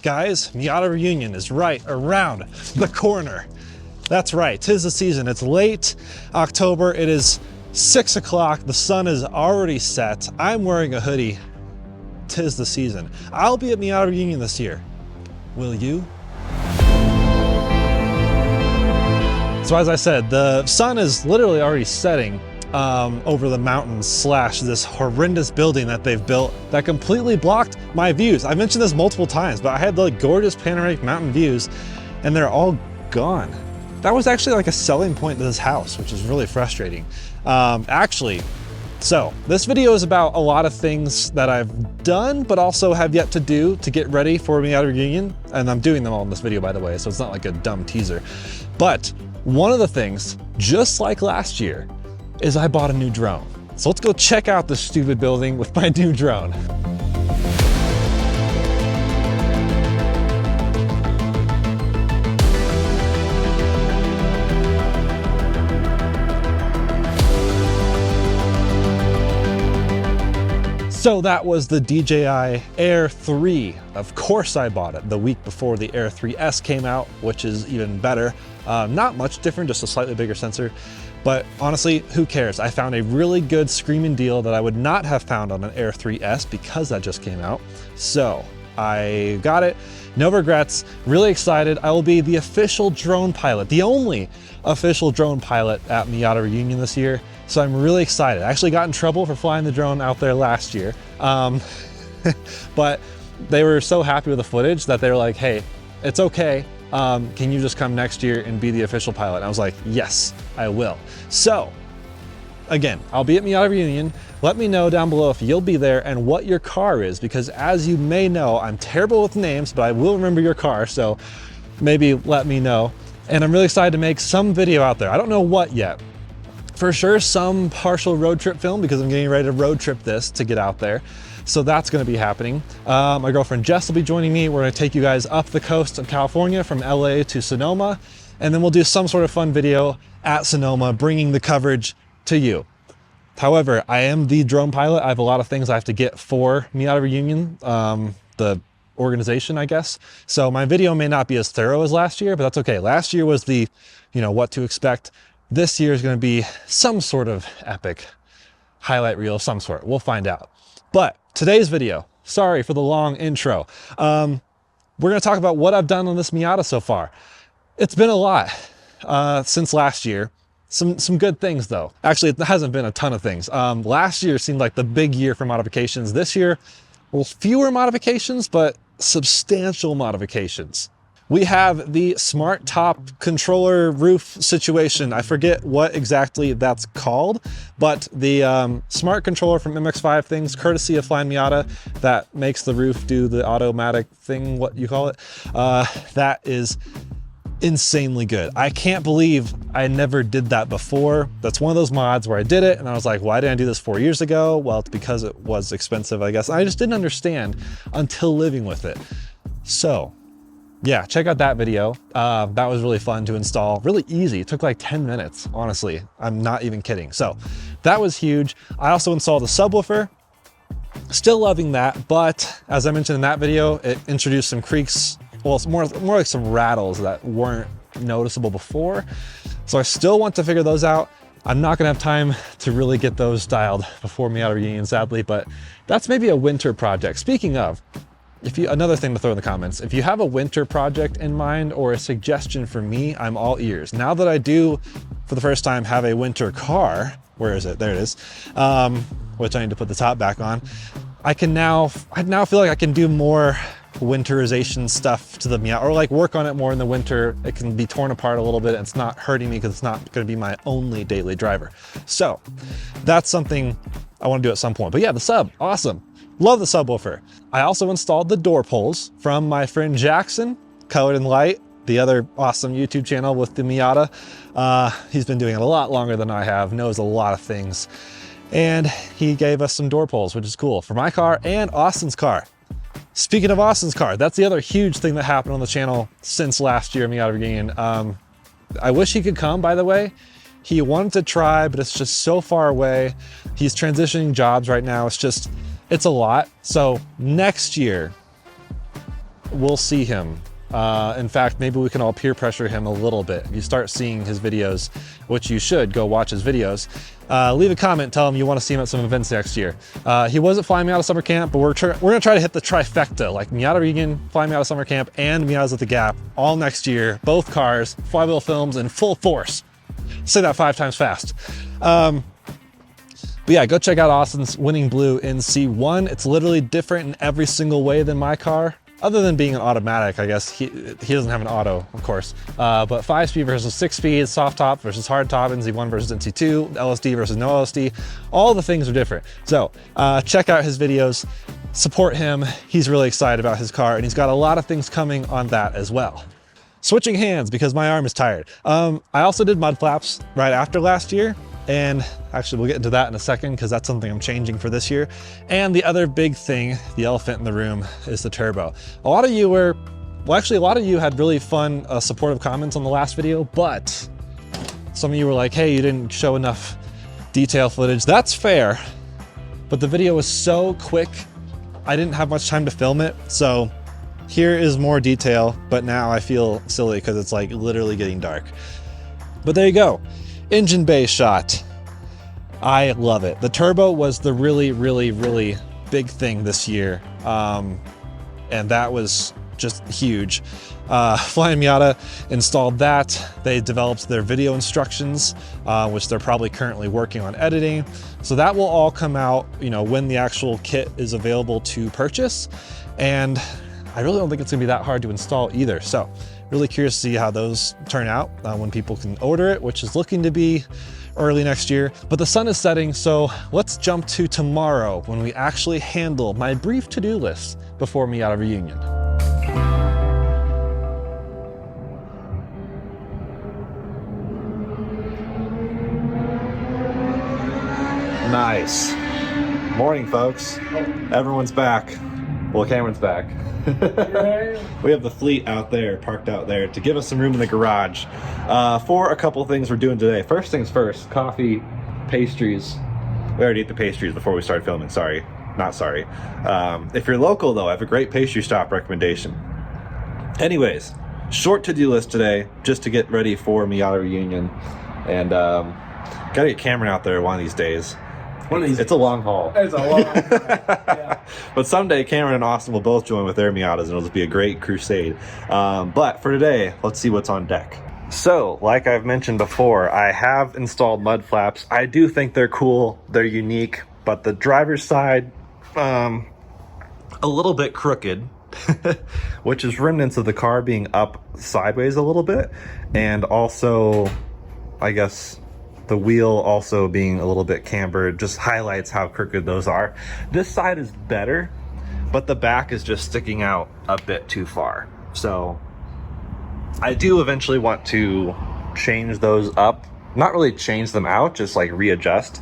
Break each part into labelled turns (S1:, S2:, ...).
S1: Guys, Miata Reunion is right around the corner. That's right, 'tis the season. It's late October, it is 6 o'clock, the sun is already set. I'm wearing a hoodie. 'Tis the season. I'll be at Miata Reunion this year. Will you? So as I said, the sun is literally already setting over the mountains slash this horrendous building that they've built that completely blocked my views. I mentioned this multiple times, but I had the gorgeous panoramic mountain views and they're all gone. That was actually like a selling point to this house, which is really frustrating. So this video is about a lot of things that I've done, but also have yet to do to get ready for Miata Reunion. And I'm doing them all in this video, by the way, so it's not like a dumb teaser. But one of the things, just like last year, is I bought a new drone. So let's go check out this stupid building with my new drone. So that was the DJI Air 3. Of course I bought it the week before the Air 3S came out, which is even better. Not much different, just a slightly bigger sensor. But honestly, who cares? I found a really good screaming deal that I would not have found on an Air 3S because that just came out. So I got it, no regrets, really excited. I will be the official drone pilot, the only official drone pilot at Miata Reunion this year. So I'm really excited. I actually got in trouble for flying the drone out there last year. But they were so happy with the footage that they were like, hey, it's okay. Can you just come next year and be the official pilot? And I was like, yes, I will. So again, I'll be at Miata Reunion. Let me know down below if you'll be there and what your car is, because as you may know, I'm terrible with names, but I will remember your car. So maybe let me know. And I'm really excited to make some video out there. I don't know what yet. For sure, some partial road trip film because I'm getting ready to road trip this to get out there. So that's gonna be happening. My girlfriend Jess will be joining me. We're gonna take you guys up the coast of California from LA to Sonoma, and then we'll do some sort of fun video at Sonoma, bringing the coverage to you. However, I am the drone pilot. I have a lot of things I have to get for Miata Reunion, the organization, I guess. So my video may not be as thorough as last year, but that's okay. Last year was the, what to expect. This year is gonna be some sort of epic highlight reel of some sort. We'll find out. But today's video, sorry for the long intro. We're gonna talk about what I've done on this Miata so far. It's been a lot since last year. Some good things though. Actually, it hasn't been a ton of things. Last year seemed like the big year for modifications. This year, well, fewer modifications, but substantial modifications. We have the smart top controller roof situation. I forget what exactly that's called, but the smart controller from MX5 things, courtesy of Flying Miata, that makes the roof do the automatic thing, what you call it, that is insanely good. I can't believe I never did that before. That's one of those mods where I did it and I was like, why didn't I do this 4 years ago? Well, it's because it was expensive, I guess. I just didn't understand until living with it. So yeah, check out that video. That was really fun to install, really easy. It took like 10 minutes, honestly. I'm not even kidding. So that was huge. I also installed a subwoofer. Still loving that, but as I mentioned in that video, it introduced some creaks. Well, it's more like some rattles that weren't noticeable before. So I still want to figure those out. I'm not gonna have time to really get those dialed before Miata Reunion, sadly, but that's maybe a winter project. Speaking of, another thing to throw in the comments, if you have a winter project in mind or a suggestion for me, I'm all ears. Now that I do, for the first time, have a winter car, where is it? There it is, which I need to put the top back on. I now feel like I can do more winterization stuff to the Miata, or like work on it more in the winter. It can be torn apart a little bit and it's not hurting me because it's not gonna be my only daily driver. So that's something I wanna do at some point. But yeah, the sub, awesome. Love the subwoofer. I also installed the door pulls from my friend Jackson, Colored in Light, the other awesome YouTube channel with the Miata. He's been doing it a lot longer than I have, knows a lot of things. And he gave us some door pulls, which is cool for my car and Austin's car. Speaking of Austin's car, that's the other huge thing that happened on the channel since last year, Miata Reunion. I wish he could come, by the way. He wanted to try, but it's just so far away. He's transitioning jobs right now. It's a lot. So next year, we'll see him. In fact, maybe we can all peer pressure him a little bit. You start seeing his videos, which you should go watch his videos. Leave a comment, tell him you want to see him at some events next year. He wasn't flying Miata Summer Camp, but we're gonna try to hit the trifecta, like Miata Reunion, flying Miata Summer Camp, and Miatas at the Gap all next year. Both cars, Flywheel films in full force. Say that 5 times fast. But yeah, go check out Austin's Winning Blue in C1. It's literally different in every single way than my car. Other than being an automatic, I guess. He doesn't have an auto, of course. But 5-speed versus 6-speed, soft top versus hard top, NZ1 versus NC2, LSD versus no LSD. All the things are different. So check out his videos, support him. He's really excited about his car, and he's got a lot of things coming on that as well. Switching hands because my arm is tired. I also did mud flaps right after last year. And actually we'll get into that in a second because that's something I'm changing for this year. And the other big thing, the elephant in the room, is the turbo. A lot of you had really fun supportive comments on the last video, but some of you were like, hey, you didn't show enough detail footage. That's fair, but the video was so quick, I didn't have much time to film it. So here is more detail, but now I feel silly because it's like literally getting dark. But there you go. Engine bay shot. I love it. The turbo was the really, really, really big thing this year. And that was just huge. Flying Miata installed that. They developed their video instructions, which they're probably currently working on editing. So that will all come out, you know, when the actual kit is available to purchase. And I really don't think it's gonna be that hard to install either. So really curious to see how those turn out when people can order it, which is looking to be early next year. But the sun is setting, so let's jump to tomorrow when we actually handle my brief to-do list before Miata Reunion. Nice. Morning, folks. Everyone's back. Well, Cameron's back. We have the fleet out there, parked out there, to give us some room in the garage for a couple things we're doing today. First things first, coffee, pastries. We already ate the pastries before we started filming, sorry. Not sorry. If you're local though, I have a great pastry shop recommendation. Anyways, short to-do list today, just to get ready for Miata Reunion. And gotta get Cameron out there one of these days. It's a long haul. It's a long haul. Yeah. But someday Cameron and Austin will both join with their Miatas and it'll just be a great crusade. But for today, let's see what's on deck. So, like I've mentioned before, I have installed mud flaps. I do think they're cool, they're unique, but the driver's side, a little bit crooked, which is remnants of the car being up sideways a little bit. And also, I guess, the wheel also being a little bit cambered just highlights how crooked those are. This side is better, but the back is just sticking out a bit too far. So I do eventually want to change those up. Not really change them out, just like readjust.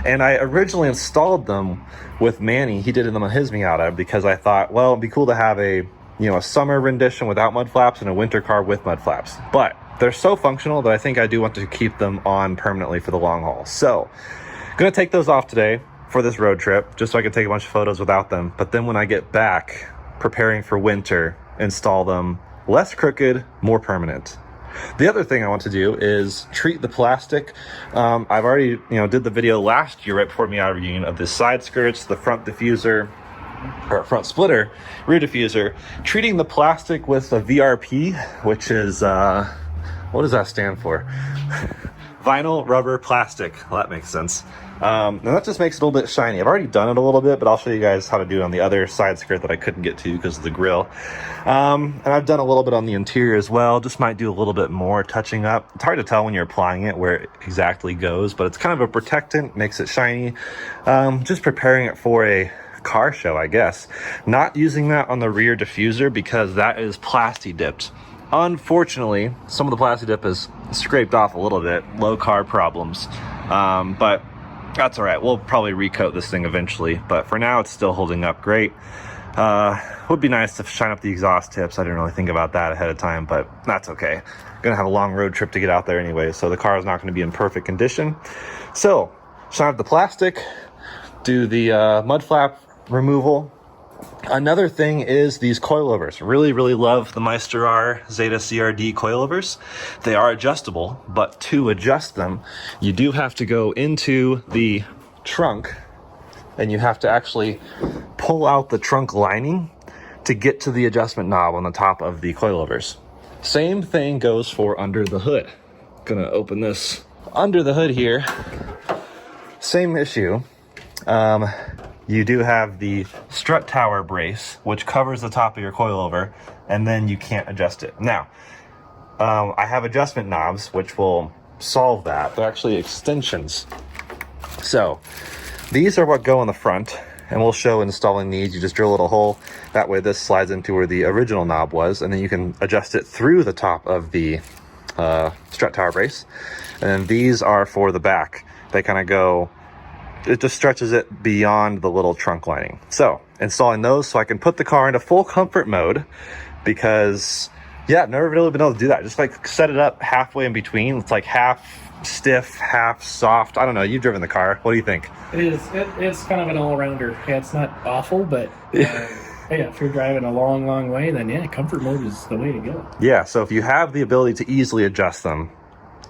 S1: And I originally installed them with Manny. He did them on his Miata because I thought, well, it'd be cool to have a summer rendition without mud flaps and a winter car with mud flaps. But they're so functional that I think I do want to keep them on permanently for the long haul. So I'm gonna take those off today for this road trip, just so I can take a bunch of photos without them. But then when I get back, preparing for winter, install them less crooked, more permanent. The other thing I want to do is treat the plastic. I've already, did the video last year right before Miata Reunion of the side skirts, the front diffuser, or front splitter, rear diffuser, treating the plastic with a VRP, which is, what does that stand for? Vinyl, rubber, plastic. Well, that makes sense. And that just makes it a little bit shiny. I've already done it a little bit, but I'll show you guys how to do it on the other side skirt that I couldn't get to because of the grill. And I've done a little bit on the interior as well. Just might do a little bit more touching up. It's hard to tell when you're applying it where it exactly goes, but it's kind of a protectant, makes it shiny. Just preparing it for a car show, I guess. Not using that on the rear diffuser because that is plasti dipped. Unfortunately, some of the plasti dip is scraped off a little bit, low carb problems, but that's all right. We'll probably recoat this thing eventually, but for now it's still holding up great. Would be nice to shine up the exhaust tips. I didn't really think about that ahead of time, but that's okay. Gonna have a long road trip to get out there anyway, so the car is not going to be in perfect condition. So shine up the plastic, do the mud flap removal. Another thing is these coilovers. Really, really love the MeisterR ZetaCRD coilovers. They are adjustable, but to adjust them, you do have to go into the trunk and you have to actually pull out the trunk lining to get to the adjustment knob on the top of the coilovers. Same thing goes for under the hood. Gonna open this under the hood here. Same issue. You do have the strut tower brace, which covers the top of your coilover, and then you can't adjust it. Now, I have adjustment knobs, which will solve that. They're actually extensions. So, these are what go on the front, and we'll show installing these. You just drill a little hole. That way this slides into where the original knob was, and then you can adjust it through the top of the strut tower brace. And then these are for the back. They kind of go, it just stretches it beyond the little trunk lining. So installing those so I can put the car into full comfort mode, because yeah, I've never really been able to do that. Just like set it up halfway in between. It's like half stiff, half soft. I don't know. You've driven the car. What do you think?
S2: It's kind of an all-rounder. Yeah, it's not awful, but yeah, if you're driving a long way, then yeah, comfort mode is the way to go.
S1: Yeah, so if you have the ability to easily adjust them,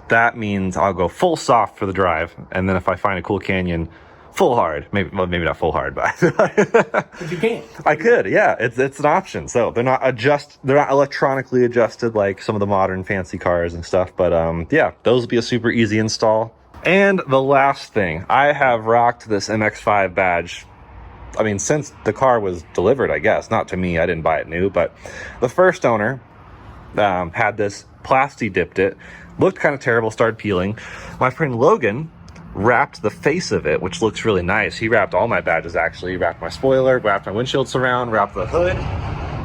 S1: that means I'll go full soft for the drive, and then if I find a cool canyon, full hard. Maybe not full hard, but
S2: If you can.
S1: I could, yeah. It's an option. So they're not electronically adjusted like some of the modern fancy cars and stuff. But yeah, those will be a super easy install. And the last thing, I have rocked this MX-5 badge. I mean, since the car was delivered, I guess. Not to me, I didn't buy it new, but the first owner had this, plasti dipped it, looked kind of terrible, started peeling. My friend Logan wrapped the face of it, which looks really nice. He wrapped all my badges, actually. He wrapped my spoiler, wrapped my windshield surround, wrapped the hood.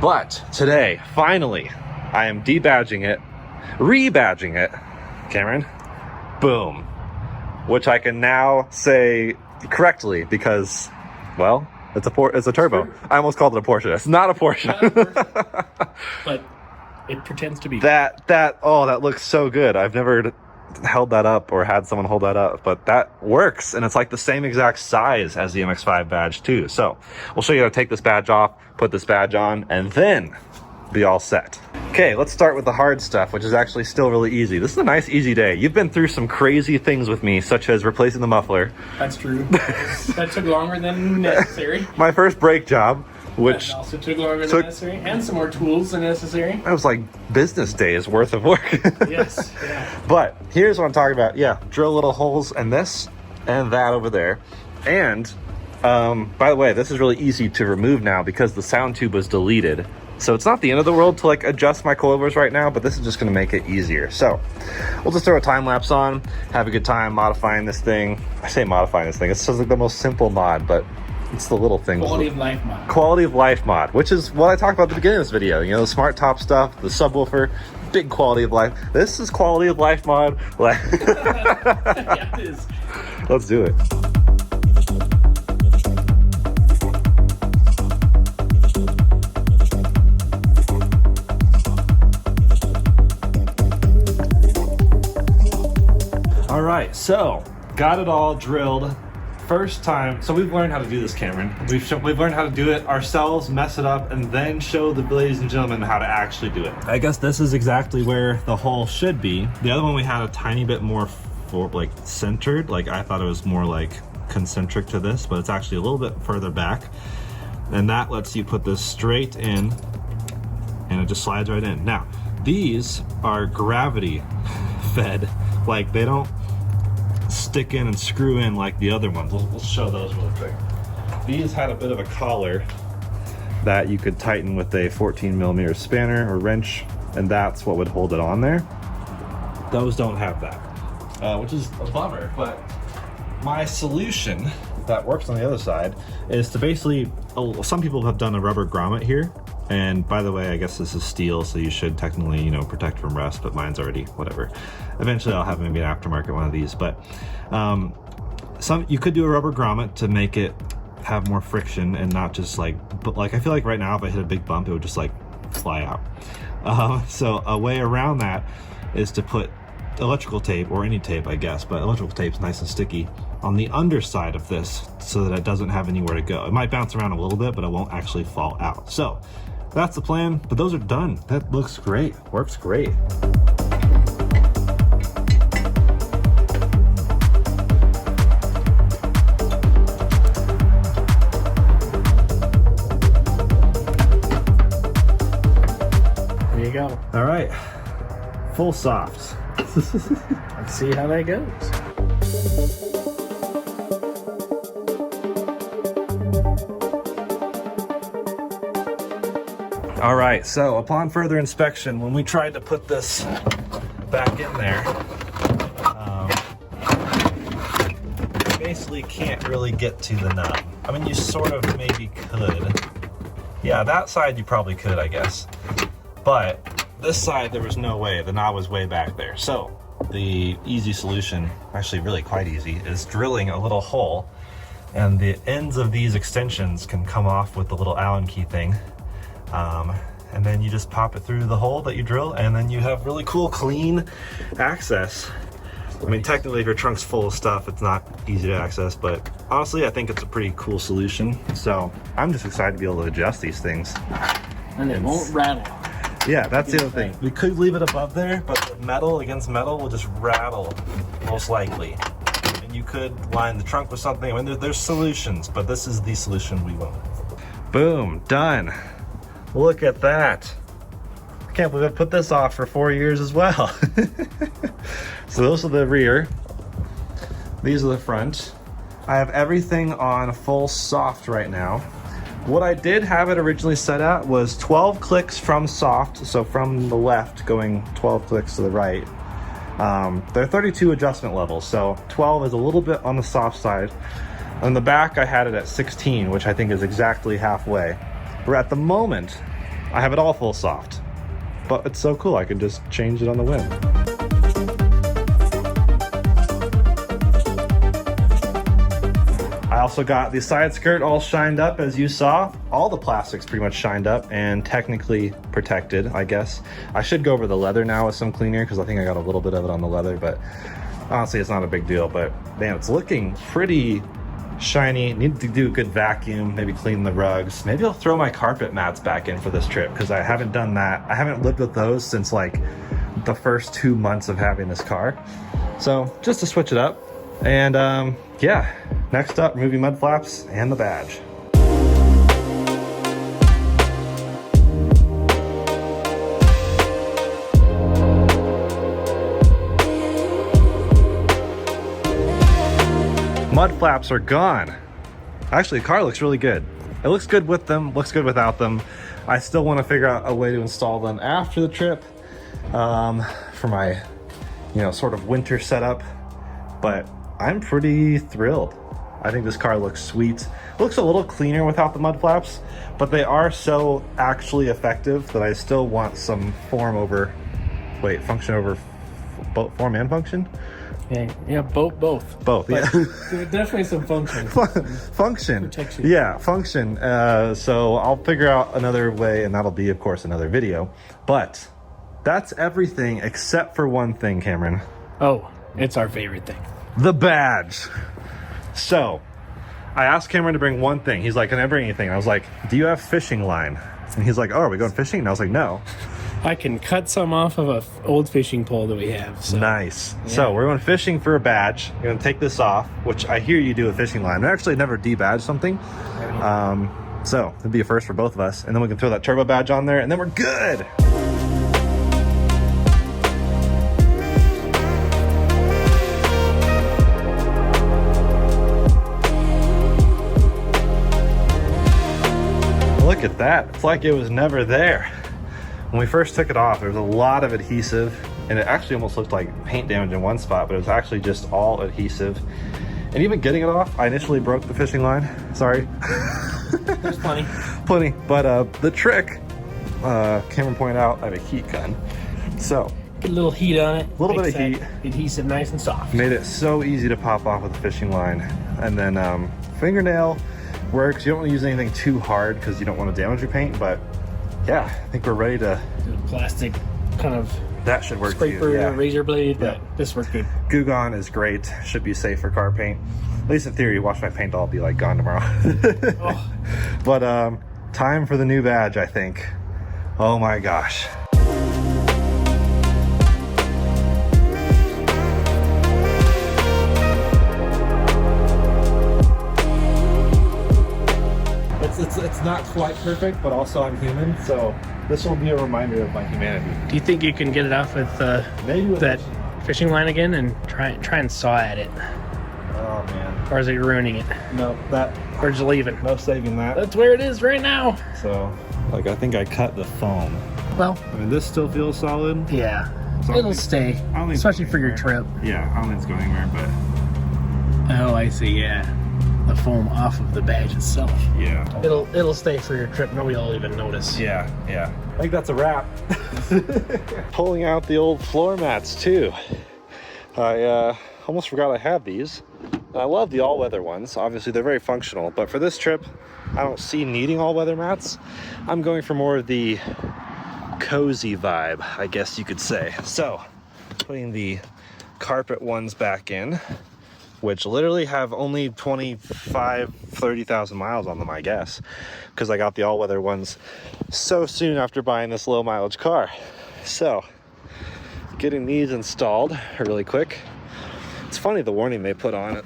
S1: But today, finally, I am debadging it, rebadging it, Cameron, boom. Which I can now say correctly because, well, it's a turbo. I almost called it a Porsche. It's not a Porsche.
S2: But it pretends to be.
S1: That looks so good. I've never held that up or had someone hold that up, but that works, and it's like the same exact size as the MX-5 badge too. So we'll show you how to take this badge off, put this badge on, and then be all set. Okay, let's start with the hard stuff, which is actually still really easy. This is a nice, easy day. You've been through some crazy things with me, such as replacing the muffler.
S2: That's true. That took longer than necessary.
S1: My first brake job, which
S2: also took longer than necessary, and some more tools than necessary.
S1: That was like business days worth of work.
S2: Yes, yeah.
S1: But here's what I'm talking about. Yeah, drill little holes in this and that over there. And by the way, this is really easy to remove now because the sound tube was deleted. So it's not the end of the world to like adjust my coilovers right now, but this is just gonna make it easier. So we'll just throw a time lapse on, have a good time modifying this thing. I say modifying this thing, it's just like the most simple mod, but it's the little things.
S2: Quality of life mod.
S1: Quality of life mod, which is what I talked about at the beginning of this video. You know, the smart top stuff, the subwoofer, big quality of life. This is quality of life mod.
S2: Yeah, it is.
S1: Let's do it. All right, so got it all drilled. First time, so we've learned how to do this, Cameron. We've learned how to do it ourselves, mess it up, and then show the ladies and gentlemen how to actually do it. I guess this is exactly where the hole should be. The other one we had a tiny bit more like centered. Like I thought it was more like concentric to this, but it's actually a little bit further back. And that lets you put this straight in, and it just slides right in. Now, these are gravity fed. Like they don't stick in and screw in like the other ones. We'll show those real quick. These had a bit of a collar that you could tighten with a 14mm spanner or wrench, and that's what would hold it on there. Those don't have that, which is a bummer. But my solution that works on the other side is to basically, some people have done a rubber grommet here. And by the way, I guess this is steel, so you should technically, you know, protect from rust, but mine's already whatever. Eventually I'll have maybe an aftermarket one of these, but you could do a rubber grommet to make it have more friction and not just like, but like I feel like right now if I hit a big bump, it would just like fly out. So a way around that is to put electrical tape, or any tape I guess, but electrical tape's nice and sticky on the underside of this so that it doesn't have anywhere to go. It might bounce around a little bit, but it won't actually fall out. So that's the plan, but those are done. That looks great, works great.
S2: There you go.
S1: All right, full softs.
S2: Let's see how that goes.
S1: All right, so upon further inspection, when we tried to put this back in there, you basically can't really get to the knob. I mean, you sort of maybe could. Yeah, that side you probably could, I guess. But this side, there was no way. The knob was way back there. So the easy solution, actually really quite easy, is drilling a little hole, and the ends of these extensions can come off with the little Allen key thing. And then you just pop it through the hole that you drill, and then you have really cool, clean access. I mean, technically, if your trunk's full of stuff, it's not easy to access, but honestly, I think it's a pretty cool solution. So I'm just excited to be able to adjust these things.
S2: And it won't rattle.
S1: Yeah, that's the other thing. We could leave it above there, but metal against metal will just rattle, most likely. And you could line the trunk with something. I mean, there's solutions, but this is the solution we want. Boom, done. Look at that. I can't believe I put this off for 4 years as well. So those are the rear. These are the front. I have everything on full soft right now. What I did have it originally set at was 12 clicks from soft, so from the left going 12 clicks to the right. There are 32 adjustment levels, so 12 is a little bit on the soft side. On the back I had it at 16, which I think is exactly halfway. Where at the moment, I have it all full soft, but it's so cool I can just change it on the whim. I also got the side skirt all shined up, as you saw. All the plastics pretty much shined up and technically protected, I guess. I should go over the leather now with some cleaner because I think I got a little bit of it on the leather, but honestly, it's not a big deal. But man, it's looking pretty shiny. Need to do a good vacuum, maybe clean the rugs. Maybe I'll throw my carpet mats back in for this trip because I haven't done that. I haven't lived with those since like the first 2 months of having this car. So just to switch it up. And yeah, next up, movie mud flaps and the badge. Mud flaps are gone. Actually, the car looks really good. It looks good with them, looks good without them. I still want to figure out a way to install them after the trip for my, sort of winter setup. But I'm pretty thrilled. I think this car looks sweet. It looks a little cleaner without the mud flaps, but they are so actually effective that I still want some function over form and function.
S2: Yeah, both.
S1: Both, yeah.
S2: There's definitely some function.
S1: Function.
S2: Protection.
S1: Yeah, function. So I'll figure out another way, and that'll be, of course, another video. But that's everything except for one thing, Cameron.
S2: Oh, it's our favorite thing.
S1: The badge. So I asked Cameron to bring one thing. He's like, can I bring anything? And I was like, do you have fishing line? And he's like, oh, are we going fishing? And I was like, no.
S2: I can cut some off of an old fishing pole that we have. So.
S1: Nice.
S2: Yeah.
S1: So we're going fishing for a badge. We're going to take this off, which I hear you do a fishing line. I actually never debadged something. So it'd be a first for both of us. And then we can throw that turbo badge on there and then we're good. Look at that. It's like it was never there. When we first took it off, there was a lot of adhesive, and it actually almost looked like paint damage in one spot, but it was actually just all adhesive. And even getting it off, I initially broke the fishing line. Sorry.
S2: There's plenty.
S1: Plenty. But the trick, Cameron pointed out, I have a heat gun. So
S2: Get a little heat on it.
S1: A little bit of heat.
S2: Adhesive nice and soft.
S1: Made it so easy to pop off with a fishing line. And then fingernail works. You don't want to use anything too hard because you don't want to damage your paint, but yeah, I think we're ready to
S2: Plastic kind of
S1: That should work
S2: scraper,
S1: too, yeah.
S2: razor blade, but
S1: Yeah.
S2: this worked good.
S1: Goo Gone is great. Should be safe for car paint. At least in theory. Watch my paint all be like gone tomorrow.
S2: Oh.
S1: But time for the new badge, I think. Oh my gosh. It's not quite perfect, but also I'm human, so this will be a reminder of my humanity.
S2: Do you think you can get it off with
S1: Maybe with
S2: that fishing line again and try and saw at it?
S1: Oh man.
S2: Or is it ruining it?
S1: No, that.
S2: Or just leave it?
S1: No saving that.
S2: That's where it is right now.
S1: So, like, I think I cut the foam.
S2: Well,
S1: I mean, this still feels solid.
S2: yeah,
S1: So
S2: it'll stay,
S1: I don't think
S2: especially
S1: it's
S2: for your
S1: going
S2: trip.
S1: Yeah, I don't think it's going anywhere, but
S2: Oh, I see. Yeah, the foam off of the badge itself.
S1: yeah.
S2: It'll stay for your trip. Nobody will even notice.
S1: Yeah. I think that's a wrap. Pulling out the old floor mats too. I almost forgot I have these. I love the all-weather ones. Obviously, they're very functional, but for this trip, I don't see needing all-weather mats. I'm going for more of the cozy vibe, I guess you could say. So, putting the carpet ones back in, which literally have only 30,000 miles on them, I guess, because I got the all-weather ones so soon after buying this low mileage car. So, getting these installed really quick. It's funny the warning they put on it.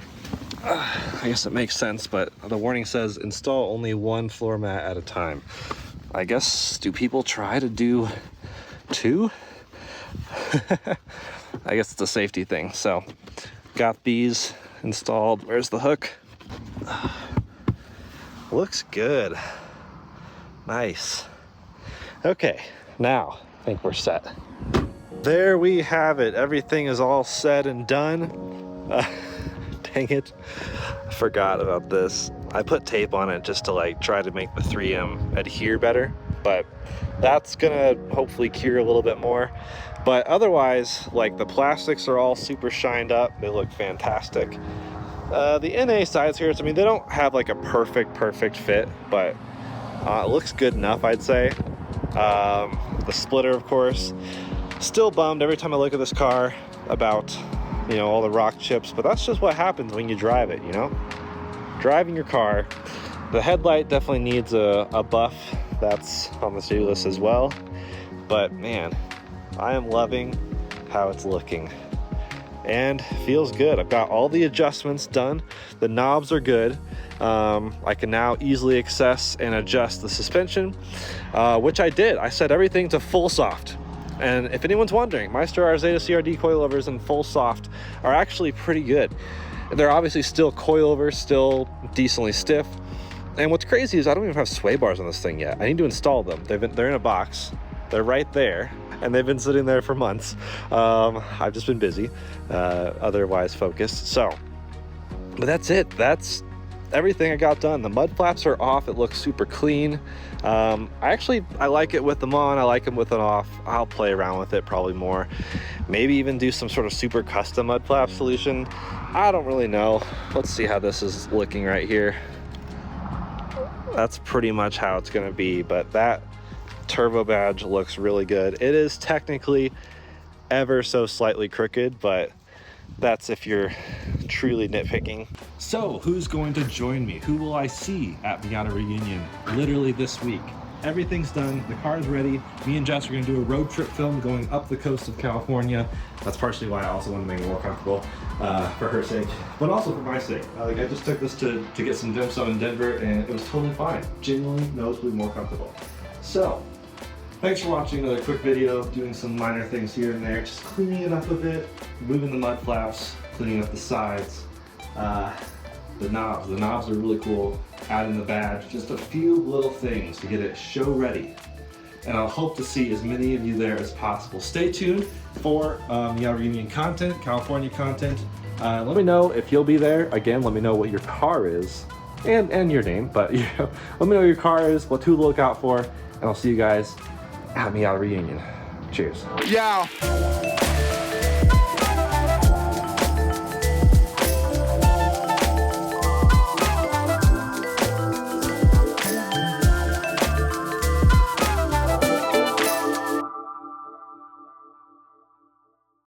S1: I guess it makes sense, but the warning says install only one floor mat at a time. I guess, do people try to do two? I guess it's a safety thing. So, got these installed. Where's the hook? Looks good. Nice. Okay, now I think we're set. There we have it. Everything is all said and done. Dang it, I forgot about this. I put tape on it just to like try to make the 3M adhere better, but that's gonna hopefully cure a little bit more. But otherwise, like, the plastics are all super shined up. They look fantastic. The NA Sideskirts, I mean, they don't have like a perfect fit, but it looks good enough, I'd say. The splitter, of course, still bummed every time I look at this car about, you know, all the rock chips, but that's just what happens when you drive it, you know? Driving your car. The headlight definitely needs a buff. That's on the to-do list as well. But man, I am loving how it's looking. And feels good. I've got all the adjustments done. The knobs are good. I can now easily access and adjust the suspension, which I did. I set everything to full soft. And if anyone's wondering, MeisterR ZetaCRD coilovers in full soft are actually pretty good. They're obviously still coilovers, still decently stiff. And what's crazy is I don't even have sway bars on this thing yet. I need to install them. They're in a box. They're right there, and they've been sitting there for months. I've just been busy, otherwise focused. So, but that's it. That's everything I got done. The mud flaps are off. It looks super clean. I like it with them on. I like them with them off. I'll play around with it probably more. Maybe even do some sort of super custom mud flap solution. I don't really know. Let's see how this is looking right here. That's pretty much how it's gonna be, but that turbo badge looks really good. It is technically ever so slightly crooked, but that's if you're truly nitpicking. So who's going to join me? Who will I see at Miata Reunion literally this week? Everything's done, the car's ready. Me and Jess are gonna do a road trip film going up the coast of California. That's partially why I also want to make it more comfortable for her sake, but also for my sake. I just took this to get some dim sum in Denver, and it was totally fine. Genuinely, noticeably more comfortable. So, thanks for watching another quick video, doing some minor things here and there, just cleaning it up a bit, moving the mud flaps, cleaning up the sides. The knobs are really cool. Adding the badge, just a few little things to get it show ready. And I'll hope to see as many of you there as possible. Stay tuned for Miata Reunion content, California content. Let me know if you'll be there. Again, let me know what your car is and your name, but you know, let me know what your car is, what to look out for, and I'll see you guys at Miata Reunion. Cheers.
S3: Yeah.